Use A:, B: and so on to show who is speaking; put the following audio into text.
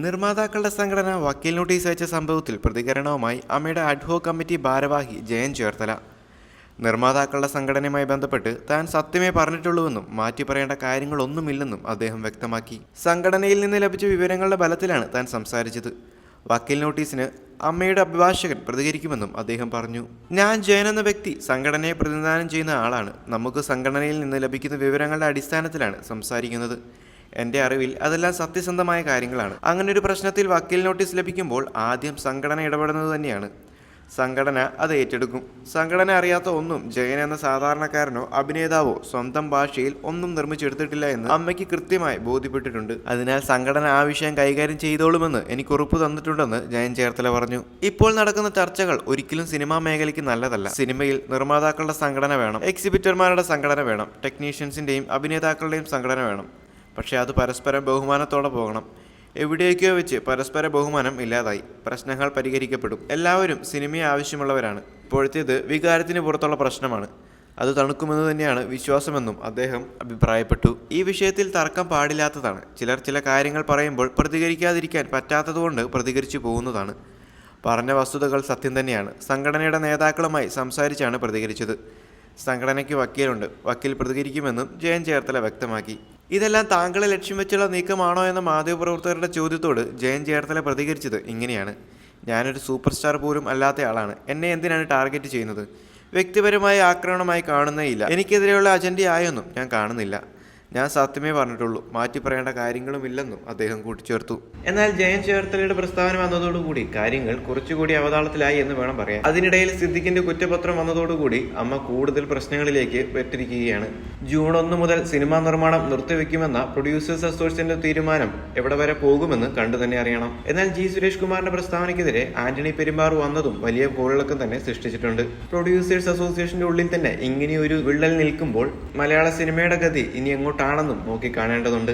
A: നിർമ്മാതാക്കളുടെ സംഘടന വക്കീൽ നോട്ടീസ് അയച്ച സംഭവത്തിൽ പ്രതികരണവുമായി അമ്മയുടെ അഡ്ഹോക് കമ്മിറ്റി ഭാരവാഹി ജയൻ ചേർത്തല. നിർമ്മാതാക്കളുടെ സംഘടനയുമായി ബന്ധപ്പെട്ട് താൻ സത്യമേ പറഞ്ഞിട്ടുള്ളൂവെന്നും മാറ്റി പറയേണ്ട കാര്യങ്ങളൊന്നുമില്ലെന്നും അദ്ദേഹം വ്യക്തമാക്കി. സംഘടനയിൽ നിന്ന് ലഭിച്ച വിവരങ്ങളുടെ ബലത്തിലാണ് താൻ സംസാരിച്ചത്. വക്കീൽ നോട്ടീസിന് അമ്മയുടെ അഭിഭാഷകൻ പ്രതികരിക്കുമെന്നും അദ്ദേഹം പറഞ്ഞു. ഞാൻ ജയൻ എന്ന വ്യക്തി സംഘടനയെ പ്രതിനിധാനം ചെയ്യുന്ന ആളാണ്. നമുക്ക് സംഘടനയിൽ നിന്ന് ലഭിക്കുന്ന വിവരങ്ങളുടെ അടിസ്ഥാനത്തിലാണ് സംസാരിക്കുന്നത്. എൻ്റെ അറിവിൽ അതെല്ലാം സത്യസന്ധമായ കാര്യങ്ങളാണ്. അങ്ങനെ ഒരു പ്രശ്നത്തിൽ വക്കീൽ നോട്ടീസ് ലഭിക്കുമ്പോൾ ആദ്യം സംഘടന ഇടപെടുന്നത് തന്നെയാണ്. സംഘടന അത് ഏറ്റെടുക്കും. സംഘടന അറിയാത്ത ഒന്നും ജയൻ എന്ന സാധാരണക്കാരനോ അഭിനേതാവോ സ്വന്തം ഭാഷയിൽ ഒന്നും നിർമ്മിച്ചെടുത്തിട്ടില്ല എന്ന് അമ്മയ്ക്ക് കൃത്യമായി ബോധ്യപ്പെട്ടിട്ടുണ്ട്. അതിനാൽ സംഘടന ആ വിഷയം കൈകാര്യം ചെയ്തോളുമെന്ന് എനിക്ക് ഉറപ്പ് തന്നിട്ടുണ്ടെന്ന് ജയൻ ചേർത്തല പറഞ്ഞു. ഇപ്പോൾ നടക്കുന്ന ചർച്ചകൾ ഒരിക്കലും സിനിമാ മേഖലയ്ക്ക് നല്ലതല്ല. സിനിമയിൽ നിർമ്മാതാക്കളുടെ സംഘടന വേണം, എക്സിബിറ്റർമാരുടെ സംഘടന വേണം, ടെക്നീഷ്യൻസിൻ്റെയും അഭിനേതാക്കളുടെയും സംഘടന വേണം. പക്ഷേ അത് പരസ്പരം ബഹുമാനത്തോടെ പോകണം. എവിടെയൊക്കെയോ വെച്ച് പരസ്പര ബഹുമാനം ഇല്ലാതായി പ്രശ്നങ്ങൾ പരിഹരിക്കപ്പെടും. എല്ലാവരും സിനിമയെ ആവശ്യമുള്ളവരാണ്. ഇപ്പോഴത്തേത് വികാരത്തിന് പുറത്തുള്ള പ്രശ്നമാണ്. അത് തണുക്കുമെന്ന് തന്നെയാണ് വിശ്വാസമെന്നും അദ്ദേഹം അഭിപ്രായപ്പെട്ടു. ഈ വിഷയത്തിൽ തർക്കം പാടില്ലാത്തതാണ്. ചിലർ ചില കാര്യങ്ങൾ പറയുമ്പോൾ പ്രതികരിക്കാതിരിക്കാൻ പറ്റാത്തതുകൊണ്ട് പ്രതികരിച്ചു പോകുന്നതാണ്. പറഞ്ഞ വസ്തുതകൾ സത്യം തന്നെയാണ്. സംഘടനയുടെ നേതാക്കളുമായി സംസാരിച്ചാണ് പ്രതികരിച്ചത്. സംഘടനയ്ക്ക് വക്കീലുണ്ട്. വക്കീൽ പ്രതികരിക്കുമെന്നും ജയൻ ചേർത്തല വ്യക്തമാക്കി. ഇതെല്ലാം താങ്കളെ ലക്ഷ്യം വെച്ചുള്ള നീക്കമാണോ എന്ന മാധ്യമപ്രവർത്തകരുടെ ചോദ്യത്തോട് ജയൻ ചേർത്തല പ്രതികരിച്ചത് ഇങ്ങനെയാണ്. ഞാനൊരു സൂപ്പർ സ്റ്റാർ പോലും അല്ലാത്തയാളാണ്. എന്നെ എന്തിനാണ് ടാർഗറ്റ് ചെയ്യുന്നത്? വ്യക്തിപരമായ ആക്രമണമായി കാണുന്നേയില്ല. എനിക്കെതിരെയുള്ള അജണ്ടയായൊന്നും ഞാൻ കാണുന്നില്ല. ഞാൻ സത്യമേ പറഞ്ഞിട്ടുള്ളൂ. മാറ്റി പറയേണ്ട കാര്യങ്ങളുമില്ലെന്നും അദ്ദേഹം കൂട്ടിച്ചേർത്തു. എന്നാൽ ജയൻ ചേർത്തലയുടെ പ്രസ്താവന വന്നതോടുകൂടി കാര്യങ്ങൾ കുറച്ചുകൂടി അവതാളത്തിലായി എന്ന് വേണം പറയാൻ. അതിനിടയിൽ സിദ്ദിഖിന്റെ കുറ്റപത്രം വന്നതോടുകൂടി അമ്മ കൂടുതൽ പ്രശ്നങ്ങളിലേക്ക് പെട്ടിരിക്കുകയാണ്. ജൂൺ 1 മുതൽ സിനിമാ നിർമ്മാണം നിർത്തിവെക്കുമെന്ന പ്രൊഡ്യൂസേഴ്സ് അസോസിയേഷന്റെ തീരുമാനം എവിടെ വരെ പോകുമെന്ന് കണ്ടു തന്നെ അറിയണം. എന്നാൽ ജി സുരേഷ് കുമാറിന്റെ പ്രസ്താവനയ്ക്കെതിരെ ആന്റണി പെരുമ്പാറു വന്നതും വലിയ കോളിളക്കം തന്നെ സൃഷ്ടിച്ചിട്ടുണ്ട്. പ്രൊഡ്യൂസേഴ്സ് അസോസിയേഷന്റെ ഉള്ളിൽ തന്നെ ഇങ്ങനെയൊരു വിള്ളൽ നിൽക്കുമ്പോൾ മലയാള സിനിമയുടെ ഗതി ഇനി എങ്ങോട്ടാണെന്നും നോക്കി കാണേണ്ടതുണ്ട്.